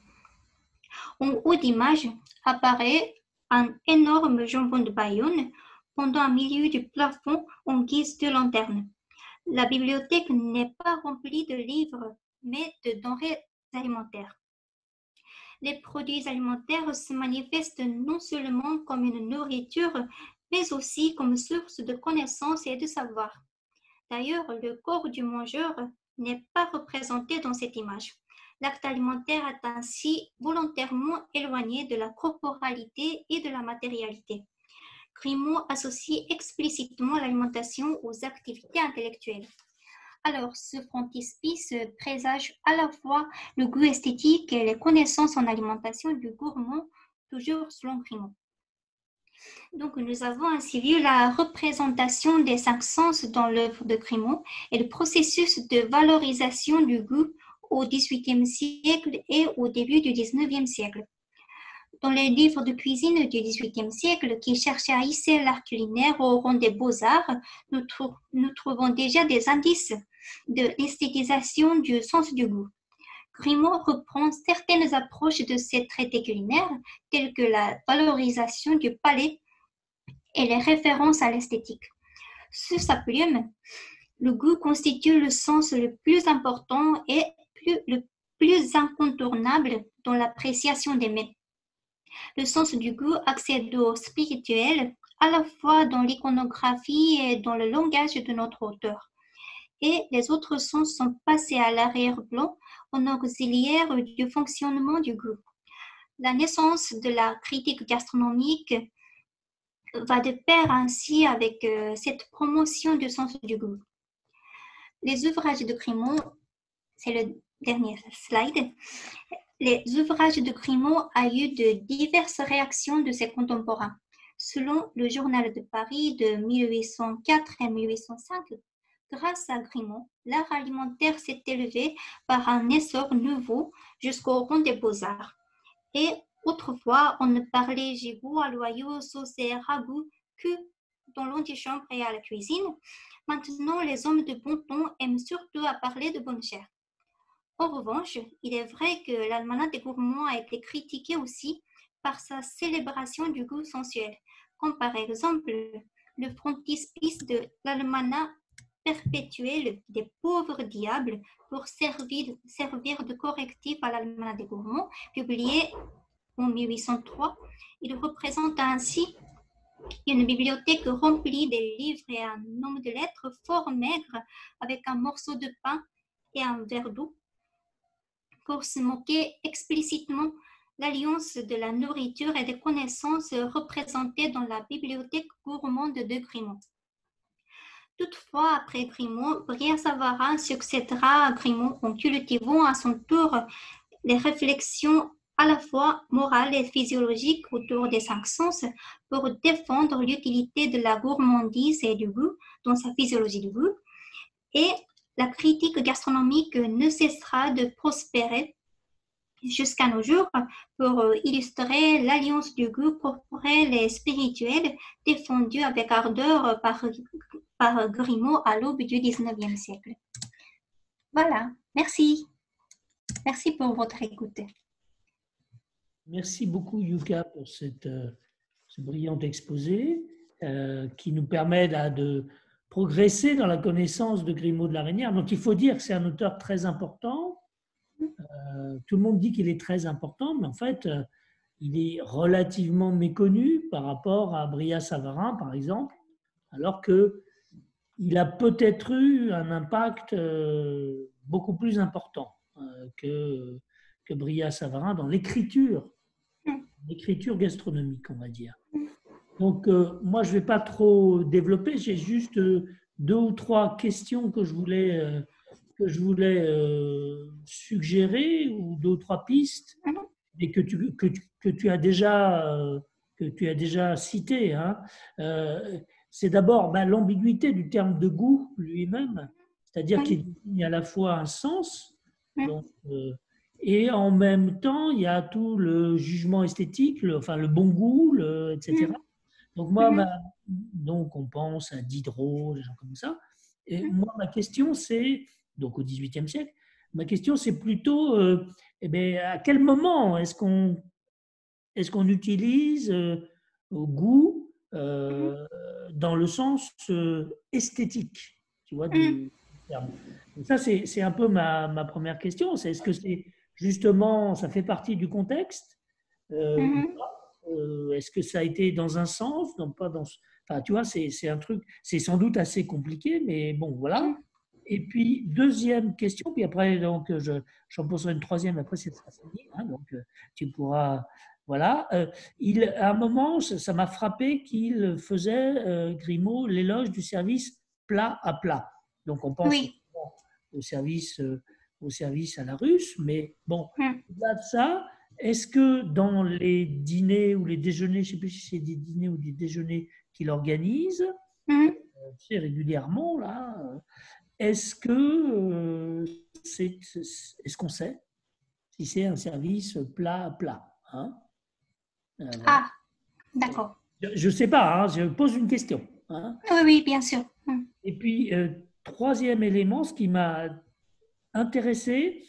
En haut d'image apparaît un énorme jambon de Bayonne pendant un milieu du plafond en guise de lanterne. La bibliothèque n'est pas remplie de livres, mais de denrées alimentaires. Les produits alimentaires se manifestent non seulement comme une nourriture, mais aussi comme source de connaissances et de savoir. D'ailleurs, le corps du mangeur n'est pas représenté dans cette image. L'acte alimentaire est ainsi volontairement éloigné de la corporalité et de la matérialité. Grimaud associe explicitement l'alimentation aux activités intellectuelles. Alors, ce frontispice présage à la fois le goût esthétique et les connaissances en alimentation du gourmand, toujours selon Grimaud. Donc, nous avons ainsi vu la représentation des 5 sens dans l'œuvre de Grimaud et le processus de valorisation du goût au XVIIIe siècle et au début du XIXe siècle. Dans les livres de cuisine du XVIIIe siècle qui cherchaient à hisser l'art culinaire au rang des beaux-arts, nous trouvons déjà des indices de l'esthétisation du sens du goût. Grimaud reprend certaines approches de ces traités culinaires, telles que la valorisation du palais et les références à l'esthétique. Sous sa plume, le goût constitue le sens le plus important et le plus incontournable dans l'appréciation des mets. Le sens du goût accède au spirituel, à la fois dans l'iconographie et dans le langage de notre auteur. Et les autres sens sont passés à l'arrière-plan en auxiliaire du fonctionnement du goût. La naissance de la critique gastronomique va de pair ainsi avec cette promotion du sens du goût. Les ouvrages de Grimaud, c'est le dernier slide, les ouvrages de Grimaud ont eu de diverses réactions de ses contemporains. Selon le Journal de Paris de 1804 et 1805, grâce à Grimaud, l'art alimentaire s'est élevé par un essor nouveau jusqu'au rang des beaux-arts. Et autrefois, on ne parlait gigot, à loyaux, sauce et ragoût que dans l'antichambre et à la cuisine. Maintenant, les hommes de bon ton aiment surtout à parler de bonne chair. En revanche, il est vrai que l'Almanach des gourmands a été critiqué aussi par sa célébration du goût sensuel, comme par exemple le frontispice de l'Almanach perpétuel des pauvres diables pour servir de correctif à l'Almanach des gourmands, publié en 1803. Il représente ainsi une bibliothèque remplie de livres et un homme de lettres fort maigre avec un morceau de pain et un verre d'eau. Pour se moquer explicitement l'alliance de la nourriture et des connaissances représentées dans la bibliothèque gourmande de Grimaud. Toutefois, après Grimaud, Brillat-Savarin succédera à Grimaud en cultivant à son tour les réflexions à la fois morales et physiologiques autour des cinq sens pour défendre l'utilité de la gourmandise et du goût dans sa physiologie du goût. Et la critique gastronomique ne cessera de prospérer jusqu'à nos jours pour illustrer l'alliance du goût corporel et spirituel défendue avec ardeur par Grimaud à l'aube du XIXe siècle. Voilà, merci. Merci pour votre écoute. Merci beaucoup, Yuka, pour ce brillant exposé qui nous permet là, de progresser dans la connaissance de Grimaud de la Reynière. Donc, il faut dire que c'est un auteur très important. Tout le monde dit qu'il est très important, mais en fait, il est relativement méconnu par rapport à Brillat-Savarin, par exemple, alors qu'il a peut-être eu un impact beaucoup plus important que Brillat-Savarin dans l'écriture gastronomique, on va dire. Donc, moi, je ne vais pas trop développer, j'ai juste 2 ou 3 questions que je voulais suggérer, ou 2 ou 3 pistes, et que tu as déjà cité. Hein. C'est d'abord l'ambiguïté du terme de goût lui-même, c'est-à-dire qu'il désigne à la fois un sens, donc, et en même temps, il y a tout le jugement esthétique, le bon goût, etc. Donc, donc on pense à Diderot, des gens comme ça. Et moi, ma question, c'est, donc au XVIIIe siècle, ma question, c'est plutôt, à quel moment est-ce qu'on utilise goût dans le sens esthétique, tu vois, du terme. Donc ça, c'est un peu ma première question. C'est est-ce que c'est justement, ça fait partie du contexte est-ce que ça a été dans un sens, non pas dans. Enfin, tu vois, c'est un truc, c'est sans doute assez compliqué, mais bon, voilà. Et puis, deuxième question, puis après, donc, j'en poserai une troisième, après, c'est fini, hein, donc, tu pourras. Voilà. À un moment, ça m'a frappé qu'il faisait, Grimaud, l'éloge du service plat à plat. Donc, on pense au service à la russe, mais bon, au-delà de ça, est-ce que dans les dîners ou les déjeuners, je ne sais plus si c'est des dîners ou des déjeuners qu'il organise, régulièrement, là, est-ce qu'on sait si c'est un service plat à plat, hein? Voilà. Ah, d'accord. Je ne sais pas, hein, je pose une question. Hein. Oui, bien sûr. Et puis, troisième élément, ce qui m'a intéressé,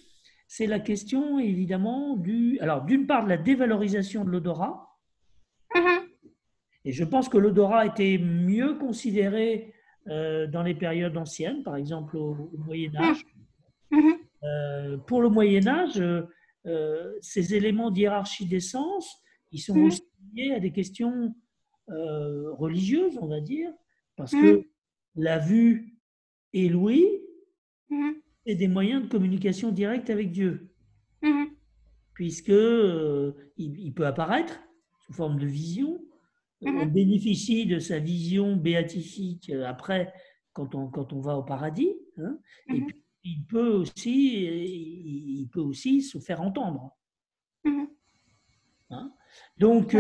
c'est la question évidemment d'une part de la dévalorisation de l'odorat. Et je pense que l'odorat était mieux considéré dans les périodes anciennes, par exemple au Moyen-Âge. Pour le Moyen-Âge, ces éléments d'hiérarchie des sens, ils sont aussi liés à des questions religieuses, on va dire, parce que la vue et l'ouïe, c'est des moyens de communication directe avec Dieu, puisque il peut apparaître sous forme de vision. On bénéficie de sa vision béatifique après, quand on va au paradis, hein, et puis il peut aussi se faire entendre. Hein. Donc,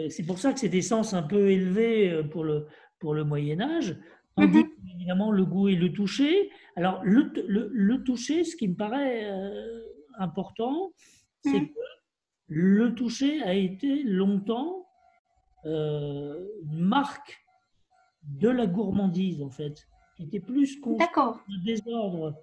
c'est pour ça que c'est des sens un peu élevés pour le Moyen-Âge, tandis évidemment le goût et le toucher. Alors, le toucher, ce qui me paraît important, c'est que le toucher a été longtemps une marque de la gourmandise, en fait, qui était plus qu'un désordre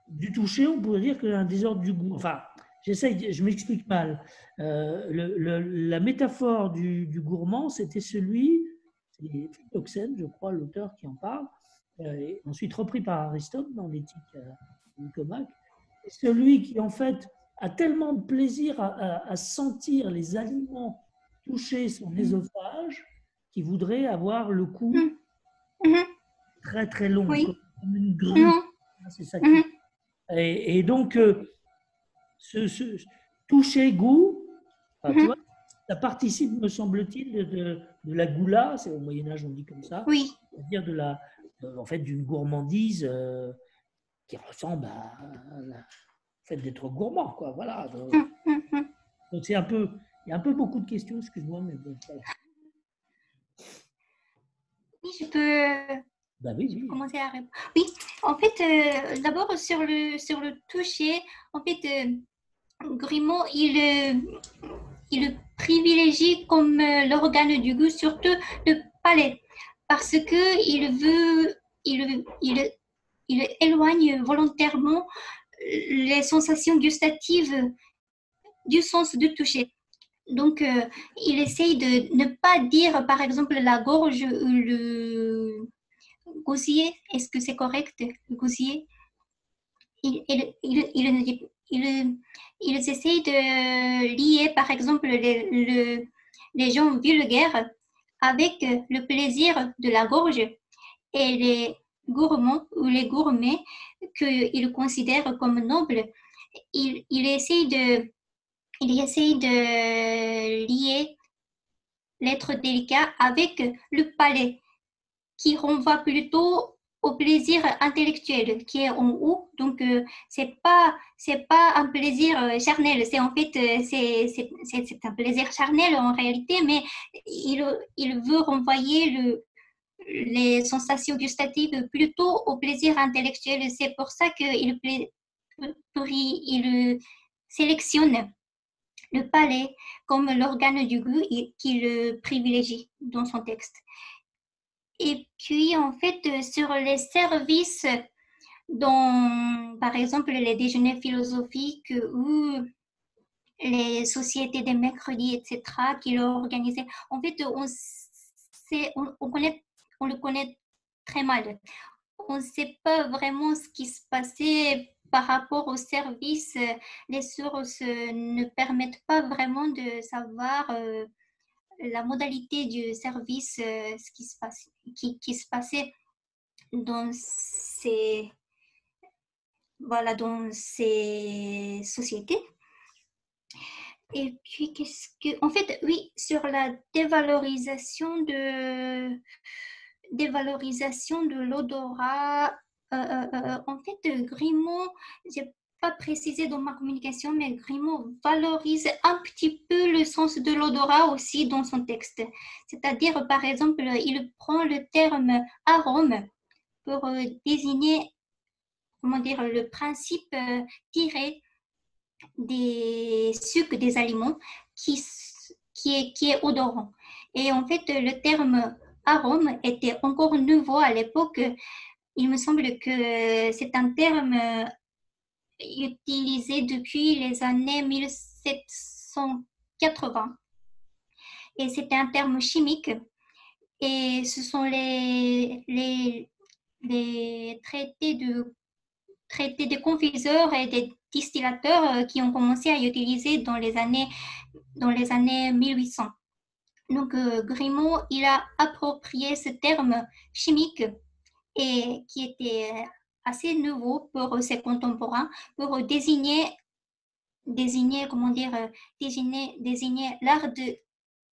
du toucher, on pourrait dire qu'un désordre du goût. Enfin, je m'explique mal. La métaphore du gourmand, c'était c'est Philoxène, je crois, l'auteur qui en parle, et ensuite repris par Aristote dans l'éthique Nicomaque, celui qui, en fait, a tellement de plaisir à sentir les aliments toucher son ésophage qu'il voudrait avoir le cou très très long, comme une grue. C'est ça qui... Et donc, toucher, goût, enfin, tu vois, ça participe, me semble-t-il, de la goula, c'est au Moyen-Âge, on dit comme ça, Oui. c'est-à-dire en fait, d'une gourmandise qui ressemble au fait d'être gourmand, quoi. Voilà. Donc c'est un peu, il y a un peu beaucoup de questions, excuse-moi, mais bon, voilà. Oui, Ben oui, je peux oui. commencer à répondre. Oui, en fait, d'abord sur le toucher, en fait, Grimaud, il le privilégie comme l'organe du goût, surtout le palais, parce que il éloigne volontairement les sensations gustatives du sens de toucher. Donc, il essaye de ne pas dire, par exemple, la gorge ou le gosier. Est-ce que c'est correct, le gosier? Ils essayent de lier, par exemple, les gens vulgaires avec le plaisir de la gorge et les gourmands ou les gourmets qu'ils considèrent comme nobles. Il essaye de lier l'être délicat avec le palais, qui renvoie plutôt au plaisir intellectuel qui est en haut. Donc, c'est pas un plaisir charnel. C'est en fait, c'est un plaisir charnel en réalité, mais il veut renvoyer les sensations gustatives plutôt au plaisir intellectuel. C'est pour ça il sélectionne le palais comme l'organe du goût qu'il privilégie dans son texte. Et puis, en fait, sur les services, dans, par exemple, les déjeuners philosophiques ou les sociétés des mercredis, etc., qu'il a organisées, en fait, on le connaît très mal. On ne sait pas vraiment ce qui se passait par rapport au service. Les sources ne permettent pas vraiment de savoir la modalité du service, ce qui se passait dans ces, voilà, dans ces sociétés. Et puis, en fait, oui, sur la dévalorisation de l'odorat, en fait, Grimaud, j'ai pas précisé dans ma communication, mais Grimaud valorise un petit peu le sens de l'odorat aussi dans son texte. C'est-à-dire, par exemple, il prend le terme arôme pour désigner, comment dire, le principe tiré des sucs des aliments qui est odorant. Et en fait, le terme arôme était encore nouveau à l'époque. Il me semble que c'est un terme utilisé depuis les années 1780. Et c'était un terme chimique. Et ce sont les traités des confiseurs et des distillateurs qui ont commencé à utiliser dans les années 1800. Donc, Grimaud, il a approprié ce terme chimique et qui était assez nouveau pour ses contemporains pour comment dire, désigner l'art de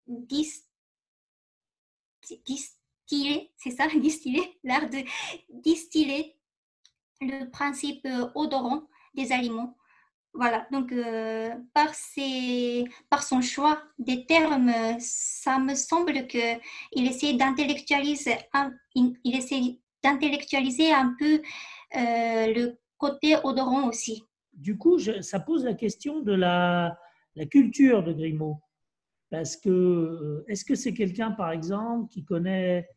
distiller, c'est ça, distiller, l'art de distiller le principe odorant des aliments. Voilà, donc par son choix des termes, ça me semble qu'il essaie d'intellectualiser un peu le côté odorant aussi. Du coup, ça pose la question de la culture de Grimaud. Parce que, est-ce que c'est quelqu'un, par exemple, qui connaît.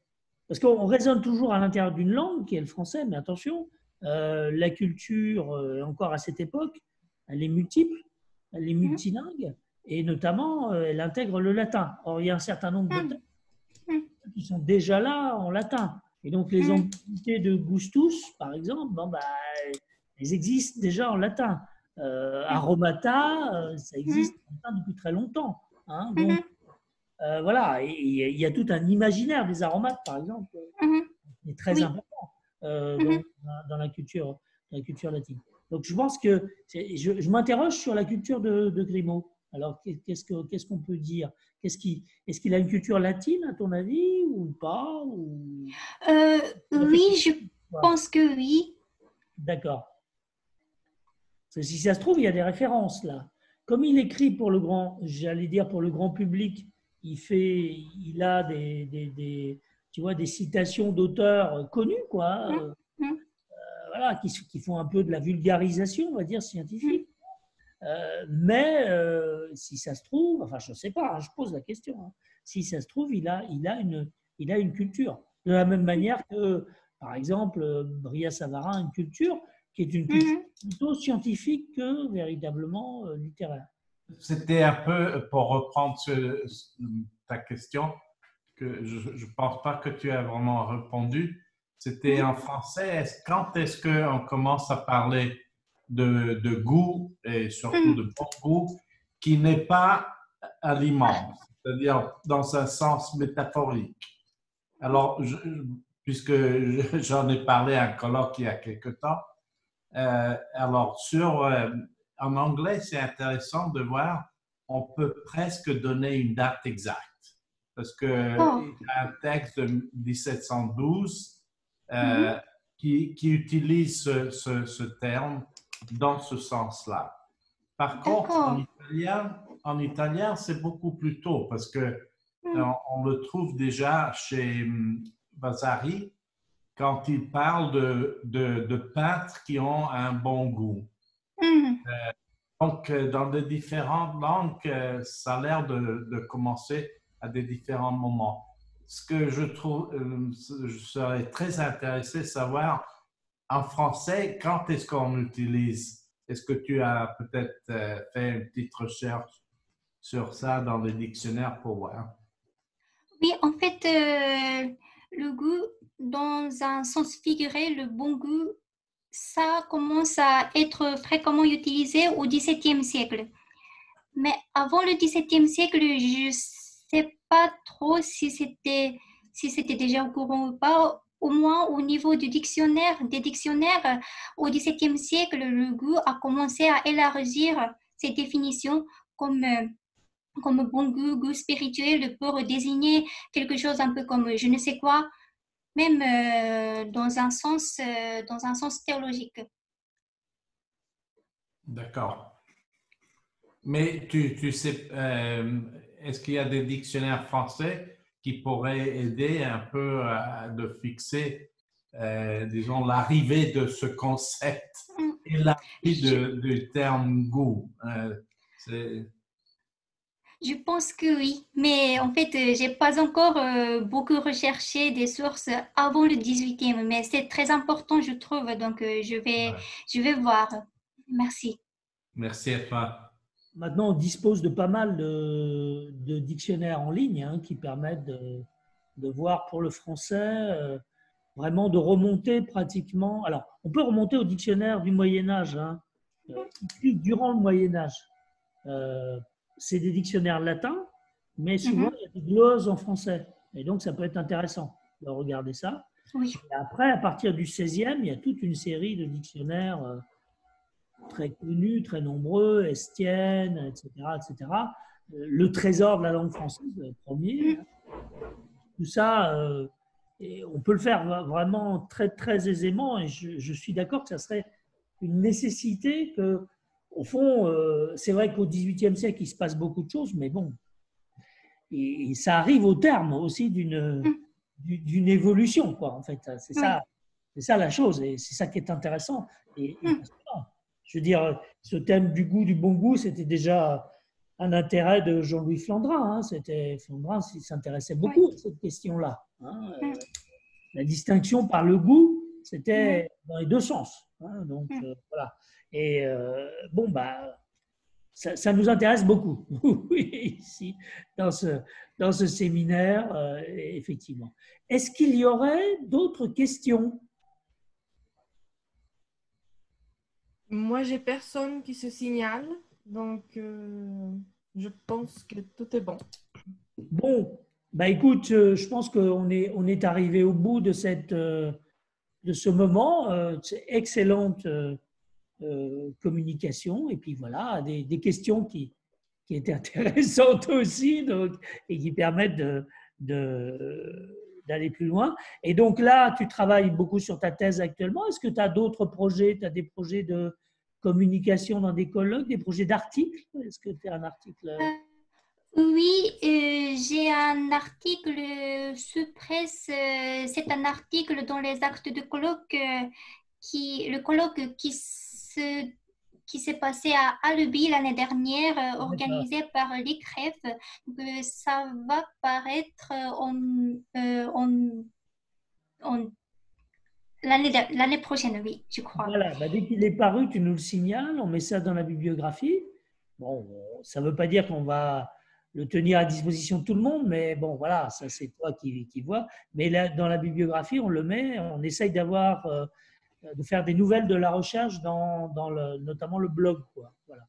Parce qu'on raisonne toujours à l'intérieur d'une langue, qui est le français, mais attention, la culture, encore à cette époque, elle est multiple, elle est multilingue, et notamment, elle intègre le latin. Or, il y a un certain nombre de textes qui sont déjà là en latin. Et donc, les ambiguïtés de gustus, par exemple, bon, bah, elles existent déjà en latin. Aromata, ça existe en latin depuis très longtemps. Hein, donc, voilà, il y a tout un imaginaire des aromates, par exemple, qui est très Oui. important dans la culture latine. Donc, je pense que je m'interroge sur la culture de Grimaud. Alors, qu'est-ce qu'on peut dire? Est-ce qu'il a une culture latine, à ton avis, ou pas ou... Oui, je pense que oui. D'accord. Si ça se trouve, il y a des références là. Comme il écrit pour le grand, j'allais dire pour le grand public, il a tu vois, des citations d'auteurs connus, quoi, Mm, mm, voilà, qui font un peu de la vulgarisation, on va dire, mm. scientifique. Mais si ça se trouve, enfin, je ne sais pas, hein, je pose la question. Hein, si ça se trouve, il a une culture. De la même manière que, par exemple, Bria Savarin a une culture qui est une culture Mhm. plutôt scientifique que véritablement littéraire. C'était un peu, pour reprendre ta question, que je ne pense pas que tu as vraiment répondu. C'était en français. Quand est-ce qu'on commence à parler de goût et surtout de Mhm. bon goût qui n'est pas aliment, c'est-à-dire dans un sens métaphorique? Alors, puisque j'en ai parlé à un colloque il y a quelque temps, alors en anglais, c'est intéressant de voir, on peut presque donner une date exacte. Parce qu'il Oh. y a un texte de 1712 Mhm. qui utilise ce terme dans ce sens-là. Par contre, D'accord. en italien, c'est beaucoup plus tôt parce que Mhm. on le trouve déjà chez Vasari quand il parle de peintres qui ont un bon goût. Mhm. Donc, dans les différentes langues, ça a l'air de commencer à des différents moments. Ce que je trouve, je serais très intéressé de savoir, en français, quand est-ce qu'on utilise? Est-ce que tu as peut-être fait une petite recherche sur ça dans les dictionnaires pour voir? Oui, en fait, le goût, dans un sens figuré, le bon goût, ça commence à être fréquemment utilisé au XVIIe siècle. Mais avant le XVIIe siècle, je ne sais pas trop si c'était déjà au courant ou pas. Au moins au niveau des dictionnaires, au XVIIe siècle, le goût a commencé à élargir ses définitions comme, comme bon goût, goût spirituel pour désigner quelque chose un peu comme je ne sais quoi, même dans un sens théologique. D'accord. Mais tu sais, est-ce qu'il y a des dictionnaires français qui pourraient aider un peu à de fixer, disons, l'arrivée de ce concept et l'arrivée Je, du terme goût? je pense que oui, mais en fait, j'ai pas encore beaucoup recherché des sources avant le 18e, mais c'est très important, je trouve, donc Ouais. je vais voir. Merci. Merci à toi. Maintenant, on dispose de pas mal de dictionnaires en ligne hein, qui permettent de voir pour le français, vraiment de remonter pratiquement. Alors, on peut remonter au dictionnaire du Moyen Âge, hein, écrit durant le Moyen Âge. Euh, c'est des dictionnaires latins, mais souvent Mhm. il y a des glosses en français. Et donc, ça peut être intéressant de regarder ça. Oui. Et après, à partir du 16e, il y a toute une série de dictionnaires très connus, très nombreux, Estienne, etc., etc. Le trésor de la langue française, le premier. Mhm. Tout ça, et on peut le faire vraiment très, très aisément. Et je suis d'accord que ça serait une nécessité que, au fond, c'est vrai qu'au XVIIIe siècle, il se passe beaucoup de choses, mais bon, et ça arrive au terme aussi Mhm. d'une évolution, quoi, en fait. Oui. C'est ça la chose, et c'est ça qui est intéressant et Mhm. passionnant. Je veux dire, ce thème du goût, du bon goût, c'était déjà un intérêt de Jean-Louis Flandrin. Hein. Flandrin s'intéressait Oui. beaucoup à cette question-là. Hein. Mhm. La distinction par le goût, Mhm. c'était dans les deux sens. Hein. Donc, Mhm. voilà. Et bon, bah, ça nous intéresse beaucoup, oui, ici, dans ce séminaire, effectivement. Est-ce qu'il y aurait d'autres questions? Moi, j'ai personne qui se signale, donc je pense que tout est bon. Bon, bah écoute, je pense on est arrivé au bout de ce moment. C'est excellente communication. Et puis voilà, des questions qui étaient intéressantes aussi donc, et qui permettent d'aller plus loin. Et donc là, tu travailles beaucoup sur ta thèse actuellement. Est-ce que tu as d'autres projets? Tu as des projets de communication dans des colloques, des projets d'articles? Est-ce que tu as un article? Oui, j'ai un article sous presse. C'est un article dans les actes de colloque, le colloque qui s'est passé à Albi l'année dernière, organisé par l'ICREF. Ça va paraître l'année prochaine, oui, je crois. Voilà, bah, dès qu'il est paru, tu nous le signales, on met ça dans la bibliographie. Bon, ça ne veut pas dire qu'on va le tenir à disposition de tout le monde, mais bon, voilà, ça c'est toi qui vois. Mais là, dans la bibliographie, on le met, on essaye de faire des nouvelles de la recherche dans notamment le blog, quoi. Voilà.